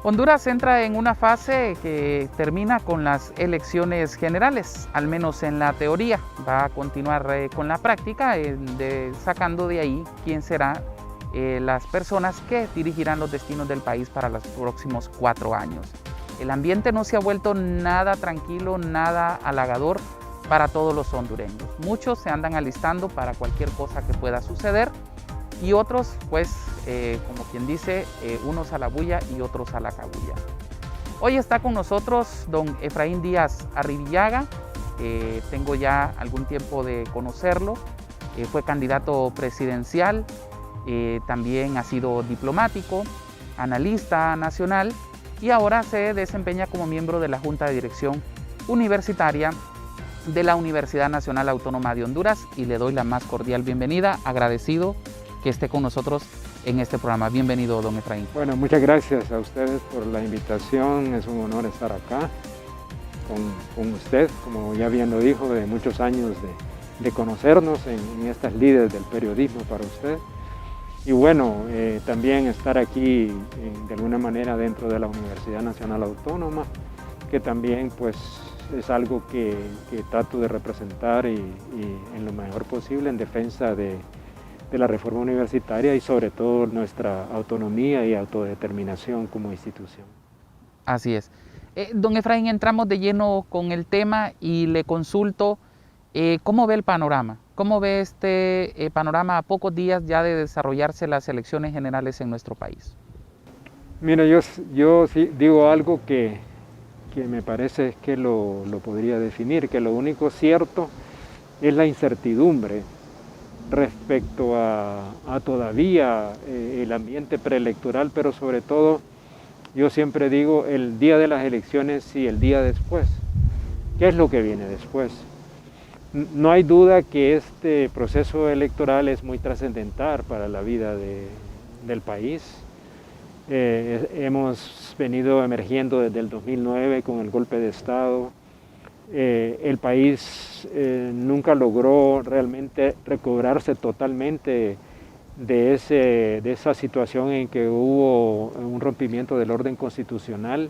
Honduras entra en una fase que termina con las elecciones generales, al menos en la teoría. Va a continuar con la práctica, sacando de ahí quién será las personas que dirigirán los destinos del país para los próximos 4 años. El ambiente no se ha vuelto nada tranquilo, nada halagador para todos los hondureños. Muchos se andan alistando para cualquier cosa que pueda suceder y otros, pues, como quien dice, unos a la bulla y otros a la cabulla. Hoy está con nosotros don Efraín Díaz Arribillaga. Tengo ya algún tiempo de conocerlo. Fue candidato presidencial, también ha sido diplomático, analista nacional y ahora se desempeña como miembro de la Junta de Dirección Universitaria de la Universidad Nacional Autónoma de Honduras y le doy la más cordial bienvenida, agradecido que esté con nosotros en este programa. Bienvenido, don Efraín. Bueno, muchas gracias a ustedes por la invitación. Es un honor estar acá con usted, como ya bien lo dijo, de muchos años de conocernos en estas lides del periodismo para usted. Y bueno, también estar aquí de alguna manera dentro de la Universidad Nacional Autónoma, que también pues es algo que trato de representar y en lo mejor posible en defensa de la reforma universitaria y sobre todo nuestra autonomía y autodeterminación como institución. Así es. Don Efraín, entramos de lleno con el tema y le consulto, ¿cómo ve el panorama? ¿Cómo ve este panorama a pocos días ya de desarrollarse las elecciones generales en nuestro país? Mira, yo sí digo algo que me parece que lo podría definir, que lo único cierto es la incertidumbre respecto a todavía el ambiente preelectoral, pero sobre todo, yo siempre digo, el día de las elecciones y el día después. ¿Qué es lo que viene después? No hay duda que este proceso electoral es muy trascendental para la vida del país. Hemos venido emergiendo desde el 2009 con el golpe de Estado. El país nunca logró realmente recobrarse totalmente de esa situación en que hubo un rompimiento del orden constitucional.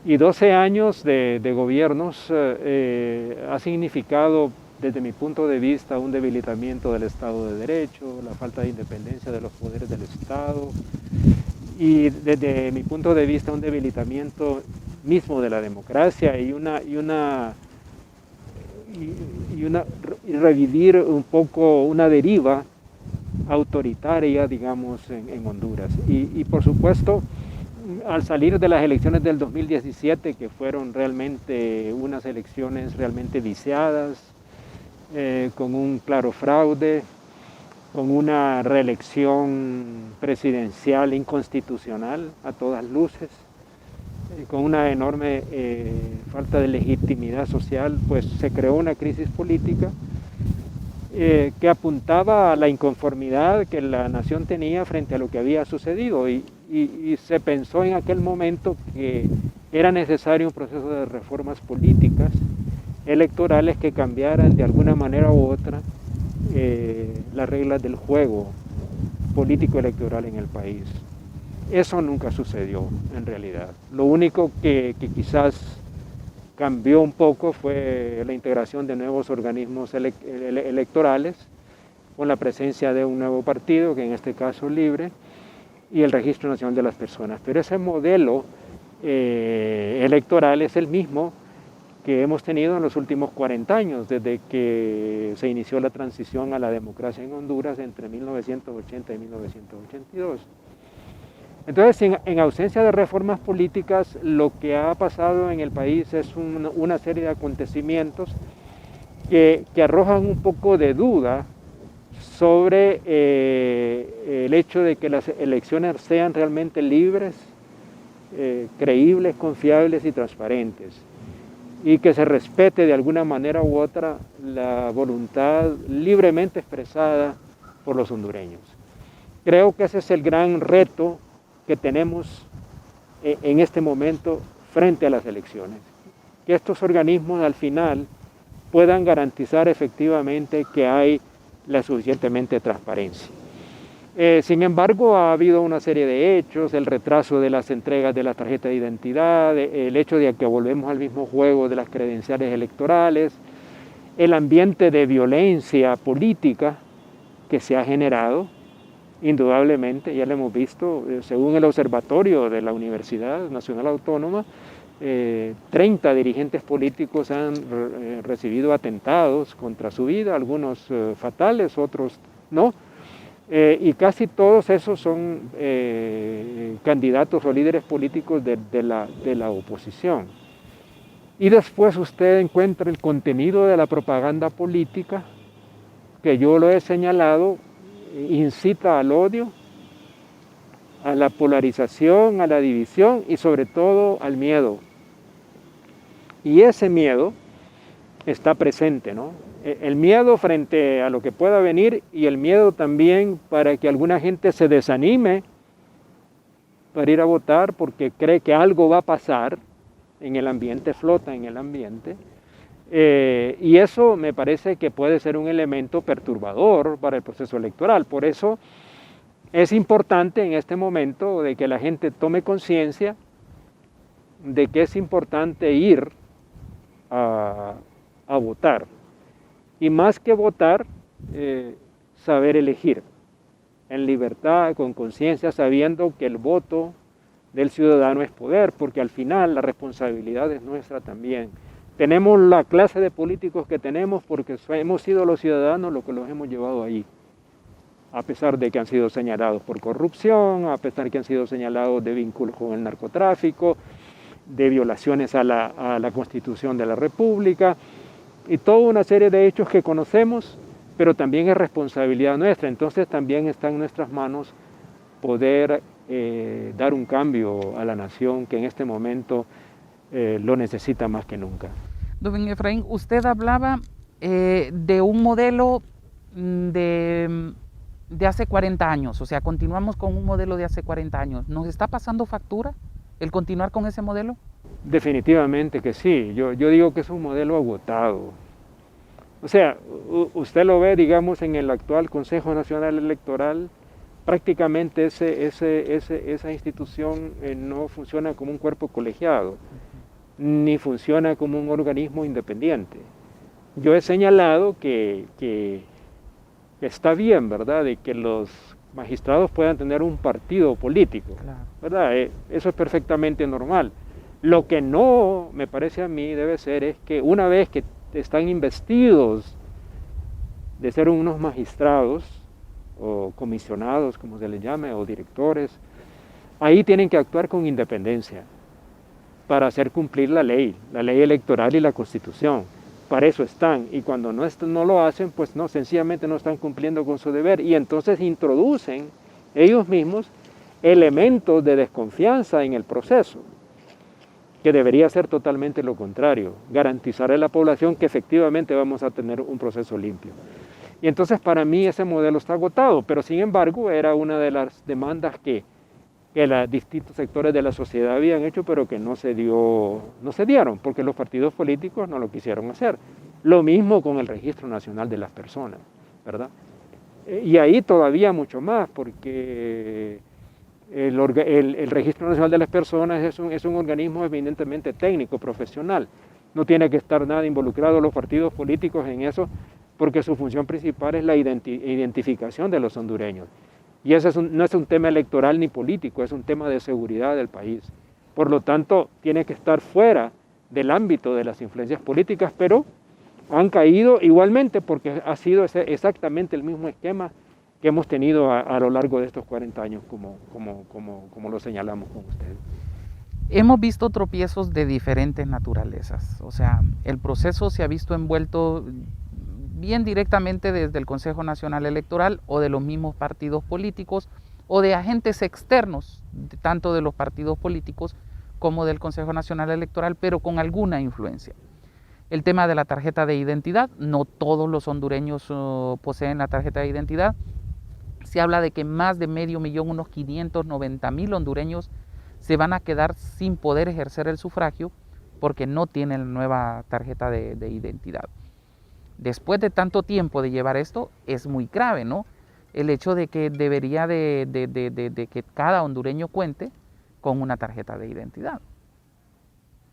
Y 12 años de gobiernos ha significado, desde mi punto de vista, un debilitamiento del Estado de Derecho, la falta de independencia de los poderes del Estado y desde mi punto de vista un debilitamiento mismo de la democracia y revivir un poco una deriva autoritaria, digamos, en Honduras. Y por supuesto, al salir de las elecciones del 2017, que fueron realmente unas elecciones realmente viciadas, con un claro fraude, con una reelección presidencial inconstitucional a todas luces, con una enorme falta de legitimidad social, pues se creó una crisis política que apuntaba a la inconformidad que la nación tenía frente a lo que había sucedido y se pensó en aquel momento que era necesario un proceso de reformas políticas, electorales que cambiaran de alguna manera u otra las reglas del juego político electoral en el país. Eso nunca sucedió en realidad. Lo único que quizás cambió un poco fue la integración de nuevos organismos electorales con la presencia de un nuevo partido, que en este caso Libre, y el Registro Nacional de las Personas. Pero ese modelo electoral es el mismo que hemos tenido en los últimos 40 años, desde que se inició la transición a la democracia en Honduras entre 1980 y 1982. Entonces, en ausencia de reformas políticas, lo que ha pasado en el país es una serie de acontecimientos que arrojan un poco de duda sobre el hecho de que las elecciones sean realmente libres, creíbles, confiables y transparentes, y que se respete de alguna manera u otra la voluntad libremente expresada por los hondureños. Creo que ese es el gran reto que tenemos en este momento frente a las elecciones, que estos organismos al final puedan garantizar efectivamente que hay la suficientemente transparencia. Sin embargo, ha habido una serie de hechos, el retraso de las entregas de la tarjeta de identidad, el hecho de que volvemos al mismo juego de las credenciales electorales, el ambiente de violencia política que se ha generado, indudablemente, ya lo hemos visto, según el observatorio de la Universidad Nacional Autónoma, 30 dirigentes políticos han recibido atentados contra su vida, algunos fatales, otros no. Y casi todos esos son candidatos o líderes políticos de la oposición. Y después usted encuentra el contenido de la propaganda política, que yo lo he señalado, incita al odio, a la polarización, a la división y sobre todo al miedo. Y ese miedo está presente, ¿no? El miedo frente a lo que pueda venir y el miedo también para que alguna gente se desanime para ir a votar porque cree que algo va a pasar en el ambiente, flota en el ambiente. Y eso me parece que puede ser un elemento perturbador para el proceso electoral. Por eso es importante en este momento de que la gente tome conciencia de que es importante ir a votar. Y más que votar, saber elegir en libertad, con conciencia, sabiendo que el voto del ciudadano es poder, porque al final la responsabilidad es nuestra también. Tenemos la clase de políticos que tenemos porque hemos sido los ciudadanos los que los hemos llevado ahí, a pesar de que han sido señalados por corrupción, a pesar de que han sido señalados de vínculos con el narcotráfico, de violaciones a la Constitución de la República, y toda una serie de hechos que conocemos, pero también es responsabilidad nuestra. Entonces también está en nuestras manos poder dar un cambio a la nación que en este momento lo necesita más que nunca. Don Efraín, usted hablaba de un modelo de hace 40 años, o sea, continuamos con un modelo de hace 40 años. ¿Nos está pasando factura el continuar con ese modelo? Definitivamente que sí, yo digo que es un modelo agotado. O sea, usted lo ve, digamos, en el actual Consejo Nacional Electoral, prácticamente esa institución no funciona como un cuerpo colegiado, ni funciona como un organismo independiente. Yo he señalado que está bien, ¿verdad?, de que los magistrados puedan tener un partido político, claro, ¿verdad? Eso es perfectamente normal. Lo que no, me parece a mí, debe ser es que una vez que están investidos de ser unos magistrados o comisionados, como se les llame, o directores, ahí tienen que actuar con independencia para hacer cumplir la ley electoral y la Constitución. Para eso están, y cuando no lo hacen, pues no, sencillamente no están cumpliendo con su deber, y entonces introducen ellos mismos elementos de desconfianza en el proceso, que debería ser totalmente lo contrario, garantizar a la población que efectivamente vamos a tener un proceso limpio. Y entonces para mí ese modelo está agotado, pero sin embargo era una de las demandas que los distintos sectores de la sociedad habían hecho, pero que no se dieron, porque los partidos políticos no lo quisieron hacer. Lo mismo con el Registro Nacional de las Personas, ¿verdad? Y ahí todavía mucho más, porque el Registro Nacional de las Personas es un organismo evidentemente técnico, profesional. No tiene que estar nada involucrado los partidos políticos en eso, porque su función principal es la identificación de los hondureños. Y ese no es un tema electoral ni político, es un tema de seguridad del país. Por lo tanto, tiene que estar fuera del ámbito de las influencias políticas, pero han caído igualmente porque ha sido exactamente el mismo esquema que hemos tenido a lo largo de estos 40 años, como lo señalamos con ustedes. Hemos visto tropiezos de diferentes naturalezas, o sea, el proceso se ha visto envuelto bien directamente desde el Consejo Nacional Electoral o de los mismos partidos políticos o de agentes externos, tanto de los partidos políticos como del Consejo Nacional Electoral, pero con alguna influencia. El tema de la tarjeta de identidad, no todos los hondureños poseen la tarjeta de identidad. Se habla de que más de 500.000, unos 590.000 hondureños se van a quedar sin poder ejercer el sufragio porque no tienen la nueva tarjeta de identidad. Después de tanto tiempo de llevar esto, es muy grave, ¿no? el hecho de que debería de que cada hondureño cuente con una tarjeta de identidad.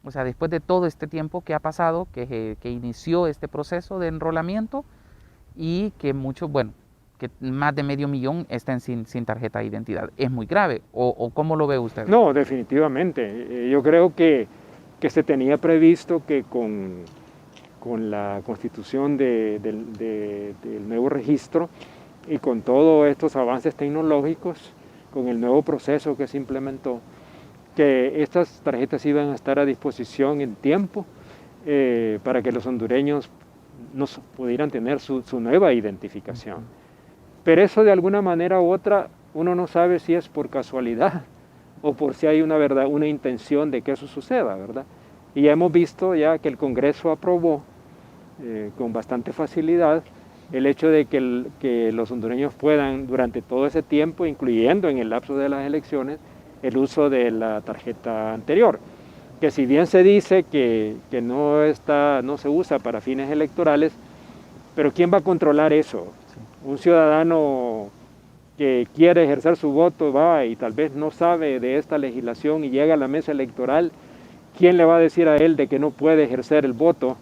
O sea, después de todo este tiempo que ha pasado, que inició este proceso de enrolamiento y que muchos, bueno, que más de 500,000 estén sin tarjeta de identidad. ¿Es muy grave? ¿O cómo lo ve usted? No, definitivamente. Yo creo que se tenía previsto que con la constitución del nuevo registro y con todos estos avances tecnológicos, con el nuevo proceso que se implementó, que estas tarjetas iban a estar a disposición en tiempo para que los hondureños nos pudieran tener su nueva identificación. Pero eso de alguna manera u otra uno no sabe si es por casualidad o por si hay una intención de que eso suceda, ¿verdad? Y ya hemos visto ya que el Congreso aprobó con bastante facilidad el hecho de que los hondureños puedan durante todo ese tiempo, incluyendo en el lapso de las elecciones, el uso de la tarjeta anterior, que si bien se dice que no se usa para fines electorales, pero ¿quién va a controlar eso? Un ciudadano que quiere ejercer su voto va y tal vez no sabe de esta legislación y llega a la mesa electoral, ¿quién le va a decir a él de que no puede ejercer el voto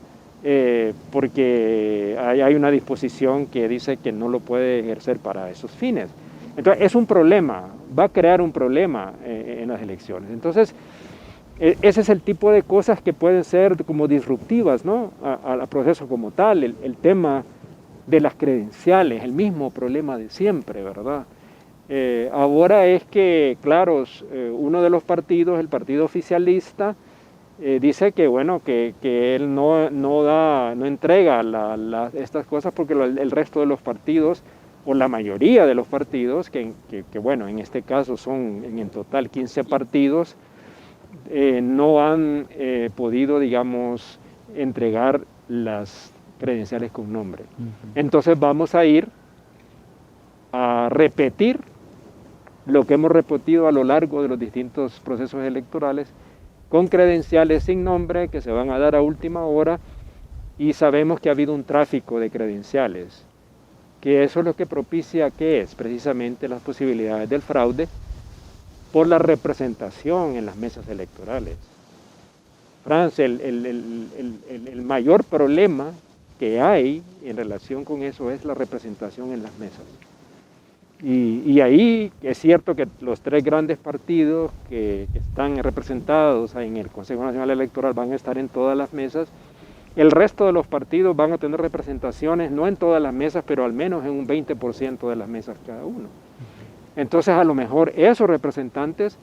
porque hay una disposición que dice que no lo puede ejercer para esos fines? Entonces es un problema, va a crear un problema en las elecciones. Entonces ese es el tipo de cosas que pueden ser como disruptivas, ¿no? al proceso como tal, el tema de las credenciales, el mismo problema de siempre, ¿verdad? Ahora es que, claro, uno de los partidos, el partido oficialista, dice que, bueno, que él no entrega estas cosas porque el resto de los partidos, o la mayoría de los partidos, que bueno, en este caso son en total 15 partidos, no han podido, digamos, entregar las credenciales con nombre. Entonces vamos a ir a repetir lo que hemos repetido a lo largo de los distintos procesos electorales, con credenciales sin nombre que se van a dar a última hora, y sabemos que ha habido un tráfico de credenciales, que eso es lo que propicia, ¿qué es? Precisamente las posibilidades del fraude por la representación en las mesas electorales. Franz, el mayor problema que hay en relación con eso es la representación en las mesas. Y ahí es cierto que los tres grandes partidos que están representados en el Consejo Nacional Electoral van a estar en todas las mesas. El resto de los partidos van a tener representaciones, no en todas las mesas, pero al menos en un 20% de las mesas cada uno. Entonces a lo mejor esos representantes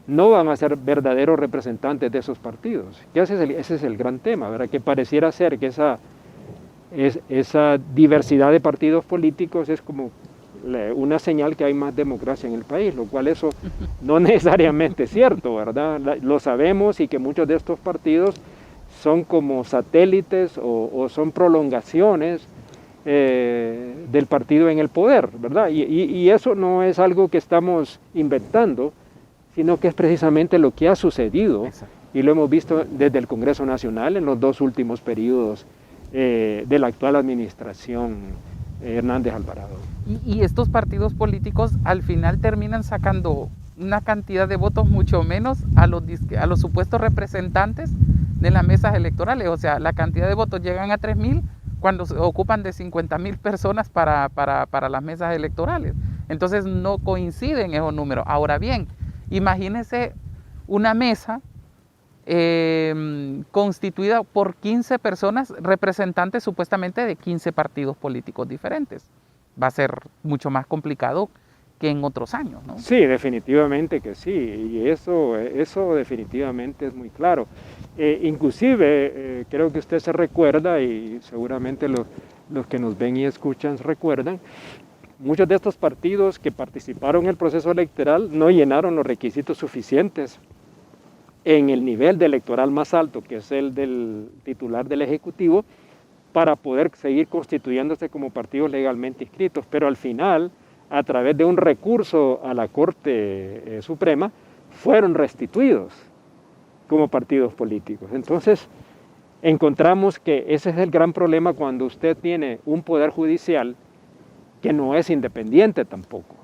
no van a ser verdaderos representantes de esos partidos. Ese es el gran tema, ¿verdad? Que pareciera ser que esa diversidad de partidos políticos es como una señal que hay más democracia en el país, lo cual eso no necesariamente es cierto, ¿verdad? Lo sabemos, y que muchos de estos partidos son como satélites o son prolongaciones del partido en el poder, ¿verdad? Y eso no es algo que estamos inventando, sino que es precisamente lo que ha sucedido. Exacto. Y lo hemos visto desde el Congreso Nacional en los dos últimos periodos de la actual administración Hernández Alvarado. Y estos partidos políticos al final terminan sacando una cantidad de votos mucho menos a los supuestos representantes de las mesas electorales. O sea, la cantidad de votos llegan a 3,000 cuando se ocupan de 50,000 personas para las mesas electorales. Entonces no coinciden esos números. Ahora bien, imagínense una mesa constituida por 15 personas, representantes supuestamente de 15 partidos políticos diferentes. Va a ser mucho más complicado que en otros años, ¿no? Sí, definitivamente que sí, y eso definitivamente es muy claro. Inclusive, creo que usted se recuerda, y seguramente los que nos ven y escuchan recuerdan, muchos de estos partidos que participaron en el proceso electoral no llenaron los requisitos suficientes en el nivel de electoral más alto, que es el del titular del Ejecutivo, para poder seguir constituyéndose como partidos legalmente inscritos. Pero al final, a través de un recurso a la Corte Suprema, fueron restituidos como partidos políticos. Entonces, encontramos que ese es el gran problema cuando usted tiene un poder judicial que no es independiente tampoco,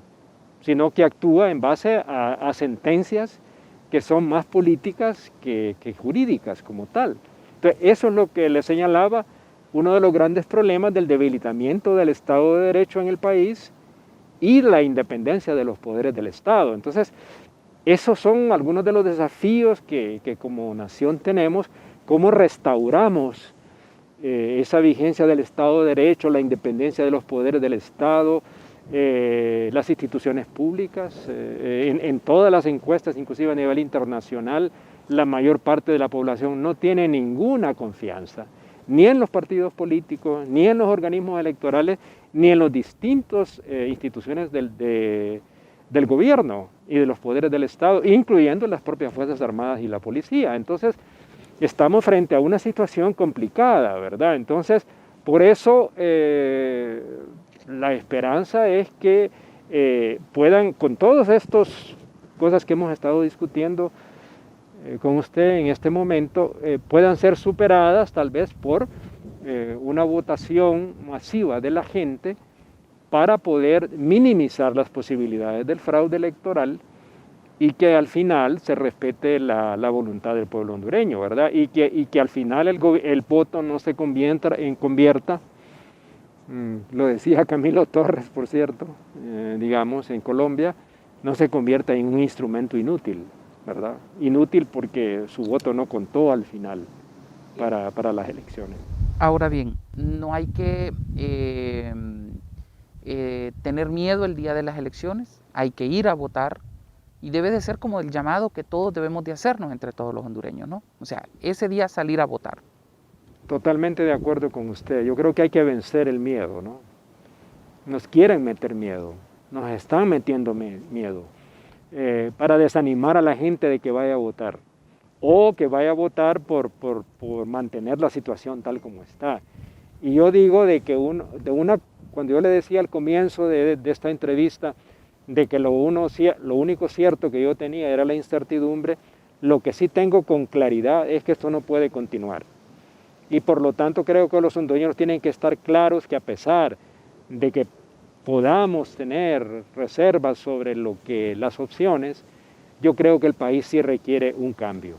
sino que actúa en base a sentencias que son más políticas que jurídicas como tal. Entonces, eso es lo que le señalaba, uno de los grandes problemas del debilitamiento del Estado de Derecho en el país y la independencia de los poderes del Estado. Entonces, esos son algunos de los desafíos que como nación tenemos, cómo restauramos esa vigencia del Estado de Derecho, la independencia de los poderes del Estado, las instituciones públicas. En todas las encuestas, inclusive a nivel internacional, la mayor parte de la población no tiene ninguna confianza, ni en los partidos políticos, ni en los organismos electorales, ni en las distintas instituciones del gobierno y de los poderes del Estado, incluyendo las propias Fuerzas Armadas y la policía. Entonces, estamos frente a una situación complicada, ¿verdad? Entonces, por eso la esperanza es que puedan, con todas estas cosas que hemos estado discutiendo con usted en este momento, puedan ser superadas tal vez por una votación masiva de la gente para poder minimizar las posibilidades del fraude electoral y que al final se respete la voluntad del pueblo hondureño, ¿verdad? Y que al final el voto no se convierta, lo decía Camilo Torres, por cierto, digamos, en Colombia, no se convierta en un instrumento inútil, ¿verdad? Inútil porque su voto no contó al final para las elecciones. Ahora bien, no hay que tener miedo el día de las elecciones, hay que ir a votar y debe de ser como el llamado que todos debemos de hacernos entre todos los hondureños, ¿no? O sea, ese día salir a votar. Totalmente de acuerdo con usted. Yo creo que hay que vencer el miedo, ¿no? Nos quieren meter miedo, nos están metiendo miedo para desanimar a la gente de que vaya a votar o que vaya a votar por mantener la situación tal como está. Y yo digo de que cuando yo le decía al comienzo de esta entrevista de que lo único cierto que yo tenía era la incertidumbre, lo que sí tengo con claridad es que esto no puede continuar. Y por lo tanto creo que los hondureños tienen que estar claros que a pesar de que podamos tener reservas sobre las opciones, yo creo que el país sí requiere un cambio.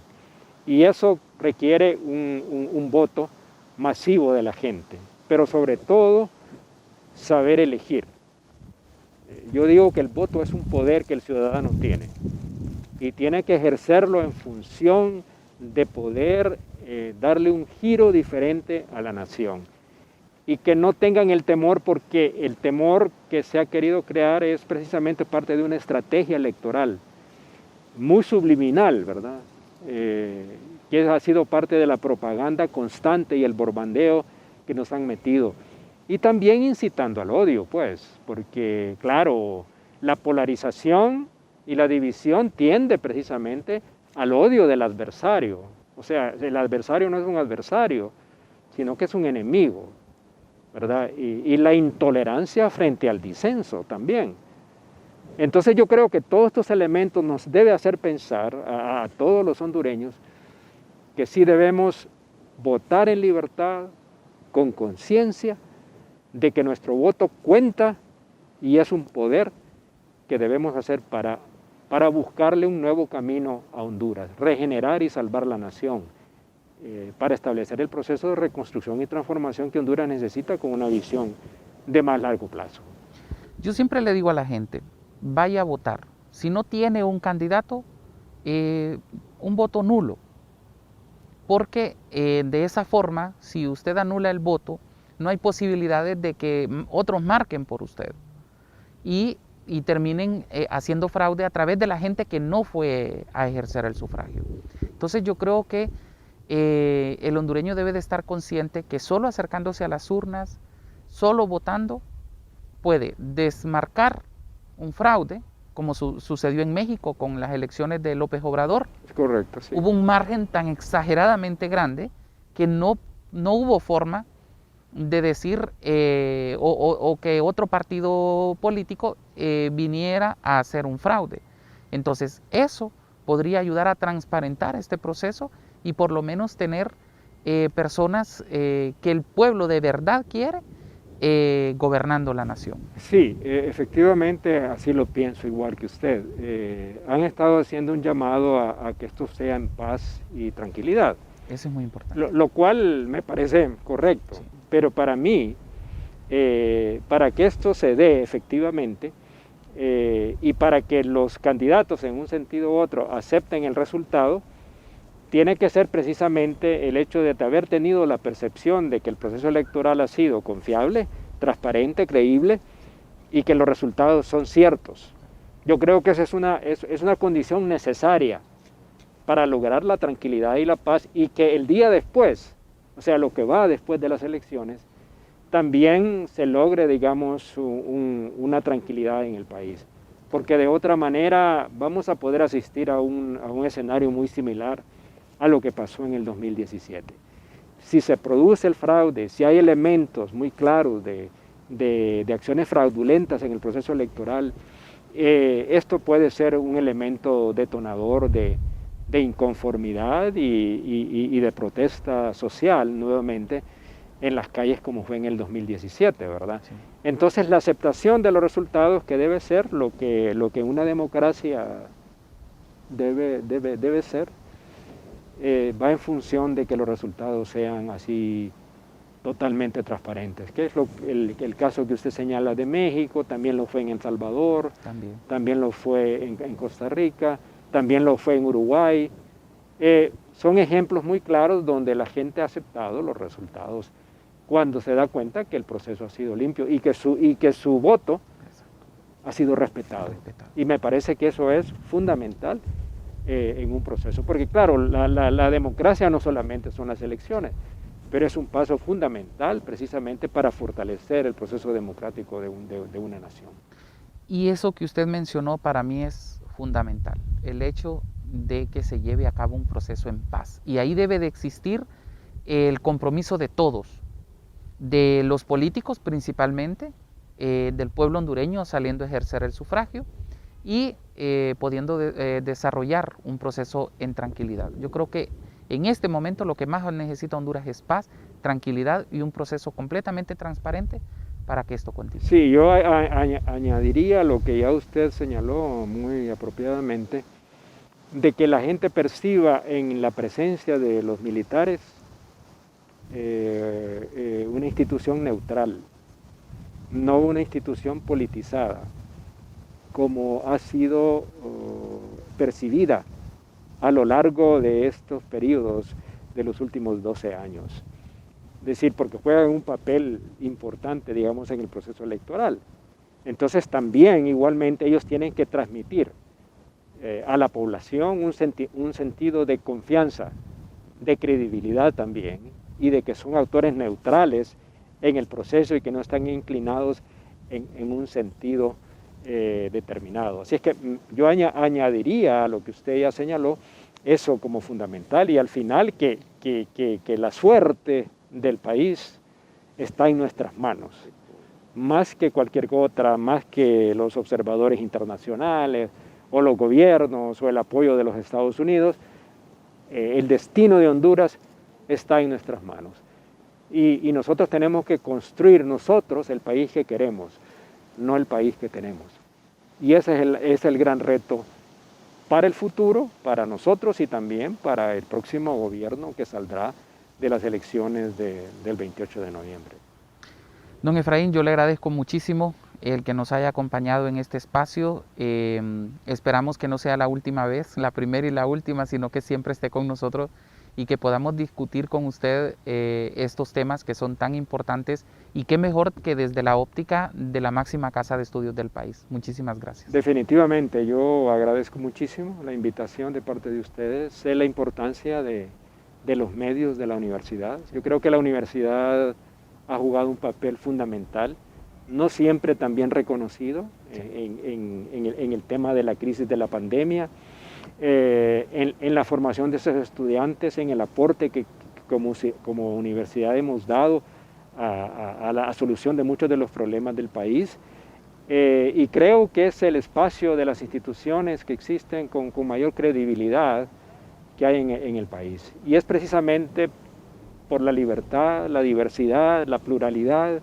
Y eso requiere un voto masivo de la gente, pero sobre todo saber elegir. Yo digo que el voto es un poder que el ciudadano tiene y tiene que ejercerlo en función de poder darle un giro diferente a la nación y que no tengan el temor, porque el temor que se ha querido crear es precisamente parte de una estrategia electoral muy subliminal, ¿verdad? Que ha sido parte de la propaganda constante y el borbandeo que nos han metido. Y también incitando al odio, pues, porque, claro, la polarización y la división tiende precisamente al odio del adversario. O sea, el adversario no es un adversario, sino que es un enemigo, ¿verdad? Y la intolerancia frente al disenso también. Entonces yo creo que todos estos elementos nos debe hacer pensar a todos los hondureños que sí debemos votar en libertad, con conciencia, de que nuestro voto cuenta y es un poder que debemos hacer para buscarle un nuevo camino a Honduras, regenerar y salvar la nación, para establecer el proceso de reconstrucción y transformación que Honduras necesita con una visión de más largo plazo. Yo siempre le digo a la gente, vaya a votar. Si no tiene un candidato, un voto nulo. Porque de esa forma, si usted anula el voto, no hay posibilidades de que otros marquen por usted y terminen haciendo fraude a través de la gente que no fue a ejercer el sufragio. Entonces yo creo que el hondureño debe de estar consciente que solo acercándose a las urnas, solo votando, puede desmarcar un fraude, como sucedió en México con las elecciones de López Obrador. Es correcto, sí. Hubo un margen tan exageradamente grande que no hubo forma de decir o que otro partido político viniera a hacer un fraude. Entonces eso podría ayudar a transparentar este proceso y por lo menos tener personas que el pueblo de verdad quiere gobernando la nación. Sí, efectivamente así lo pienso igual que usted. Han estado haciendo un llamado a que esto sea en paz y tranquilidad, Eso es muy importante. lo cual me parece correcto, Sí. pero para mí, para que esto se dé efectivamente y para que los candidatos en un sentido u otro acepten el resultado, tiene que ser precisamente el hecho de haber tenido la percepción de que el proceso electoral ha sido confiable, transparente, creíble y que los resultados son ciertos. Yo creo que esa es una condición necesaria para lograr la tranquilidad y la paz, y que el día después, o sea, lo que va después de las elecciones, también se logre, digamos, una tranquilidad en el país. Porque de otra manera vamos a poder asistir a un escenario muy similar a lo que pasó en el 2017. Si se produce el fraude, si hay elementos muy claros de acciones fraudulentas en el proceso electoral, esto puede ser un elemento detonador de inconformidad y de protesta social nuevamente en las calles como fue en el 2017, ¿verdad? Sí. Entonces la aceptación de los resultados, que debe ser lo que una democracia debe ser, va en función de que los resultados sean así totalmente transparentes, que es el caso que usted señala de México, también lo fue en El Salvador, también lo fue en Costa Rica, también lo fue en Uruguay. Son ejemplos muy claros donde la gente ha aceptado los resultados cuando se da cuenta que el proceso ha sido limpio y que su voto ha sido respetado. Y me parece que eso es fundamental en un proceso, porque claro, la democracia no solamente son las elecciones, pero es un paso fundamental precisamente para fortalecer el proceso democrático de una nación. Y eso que usted mencionó para mí es fundamental, el hecho de que se lleve a cabo un proceso en paz. Y ahí debe de existir el compromiso de todos, de los políticos principalmente, del pueblo hondureño saliendo a ejercer el sufragio y pudiendo desarrollar un proceso en tranquilidad. Yo creo que en este momento lo que más necesita Honduras es paz, tranquilidad y un proceso completamente transparente para que esto continúe. Sí, yo añadiría lo que ya usted señaló muy apropiadamente, de que la gente perciba en la presencia de los militares una institución neutral, no una institución politizada, como ha sido percibida a lo largo de estos periodos de los últimos 12 años. Es decir, porque juegan un papel importante, digamos, en el proceso electoral. Entonces también, igualmente, ellos tienen que transmitir a la población un sentido de confianza, de credibilidad también, y de que son actores neutrales en el proceso y que no están inclinados en un sentido determinado. Así es que yo añadiría a lo que usted ya señaló, eso como fundamental, y al final que la suerte del país está en nuestras manos, más que cualquier otra, más que los observadores internacionales o los gobiernos o el apoyo de los Estados Unidos. El destino de Honduras está en nuestras manos y nosotros tenemos que construir nosotros el país que queremos, no el país que tenemos. Y ese es el gran reto para el futuro, para nosotros y también para el próximo gobierno que saldrá de las elecciones del 28 de noviembre. Don Efraín, yo le agradezco muchísimo el que nos haya acompañado en este espacio. Esperamos que no sea la última vez, la primera y la última, sino que siempre esté con nosotros y que podamos discutir con usted estos temas que son tan importantes, y qué mejor que desde la óptica de la máxima casa de estudios del país. Muchísimas gracias. Definitivamente, yo agradezco muchísimo la invitación de parte de ustedes. Sé la importancia de los medios de la universidad. Yo creo que la universidad ha jugado un papel fundamental, no siempre tan bien reconocido en el tema de la crisis de la pandemia, en la formación de esos estudiantes, en el aporte que como universidad hemos dado a la solución de muchos de los problemas del país. Y creo que es el espacio de las instituciones que existen con mayor credibilidad que hay en el país. Y es precisamente por la libertad, la diversidad, la pluralidad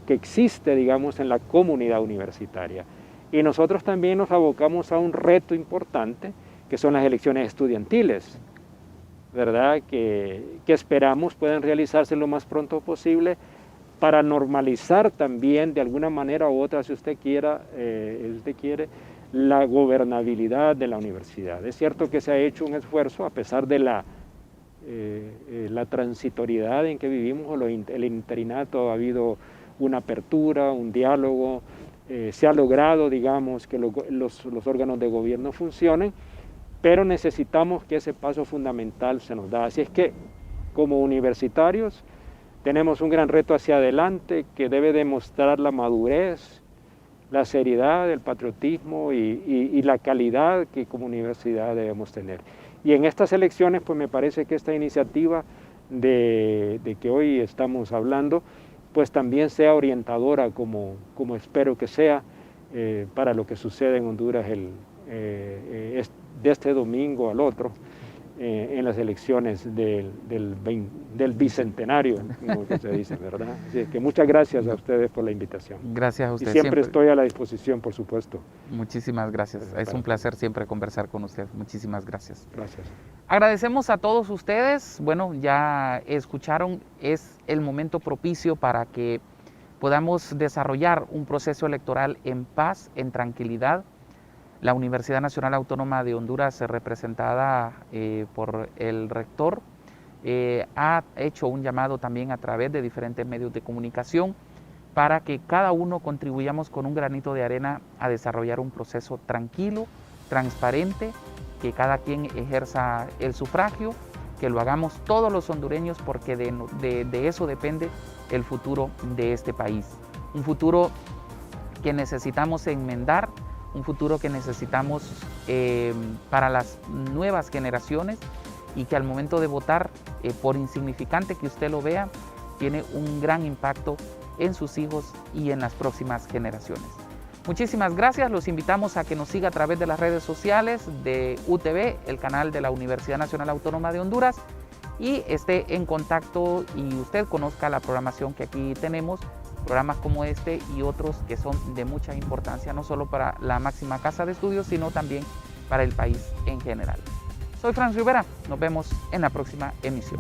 que existe, digamos, en la comunidad universitaria. Y nosotros también nos abocamos a un reto importante, que son las elecciones estudiantiles, ¿verdad? Que esperamos puedan realizarse lo más pronto posible para normalizar también de alguna manera u otra, si usted quiere, la gobernabilidad de la universidad. Es cierto que se ha hecho un esfuerzo a pesar de la transitoriedad en que vivimos, o el interinato, ha habido una apertura, un diálogo, se ha logrado, digamos, que los órganos de gobierno funcionen, pero necesitamos que ese paso fundamental se nos da. Así es que, como universitarios, tenemos un gran reto hacia adelante que debe demostrar la madurez, la seriedad, el patriotismo y la calidad que como universidad debemos tener. Y en estas elecciones, pues me parece que esta iniciativa de que hoy estamos hablando, pues también sea orientadora, como espero que sea, para lo que sucede en Honduras de este domingo al otro, en las elecciones del bicentenario, como que se dice, ¿verdad? Así que muchas gracias a ustedes por la invitación. Gracias a usted. Y siempre estoy a la disposición, por supuesto. Muchísimas gracias. Es un placer siempre conversar con usted. Muchísimas gracias. Gracias. Agradecemos a todos ustedes. Bueno, ya escucharon, es el momento propicio para que podamos desarrollar un proceso electoral en paz, en tranquilidad. La Universidad Nacional Autónoma de Honduras, representada por el rector, ha hecho un llamado también a través de diferentes medios de comunicación para que cada uno contribuyamos con un granito de arena a desarrollar un proceso tranquilo, transparente, que cada quien ejerza el sufragio, que lo hagamos todos los hondureños, porque de eso depende el futuro de este país. Un futuro que necesitamos enmendar, un futuro que necesitamos para las nuevas generaciones, y que al momento de votar, por insignificante que usted lo vea, tiene un gran impacto en sus hijos y en las próximas generaciones. Muchísimas gracias, los invitamos a que nos siga a través de las redes sociales de UTV, el canal de la Universidad Nacional Autónoma de Honduras, y esté en contacto y usted conozca la programación que aquí tenemos, programas como este y otros que son de mucha importancia, no solo para la máxima casa de estudios, sino también para el país en general. Soy Franz Rivera, nos vemos en la próxima emisión.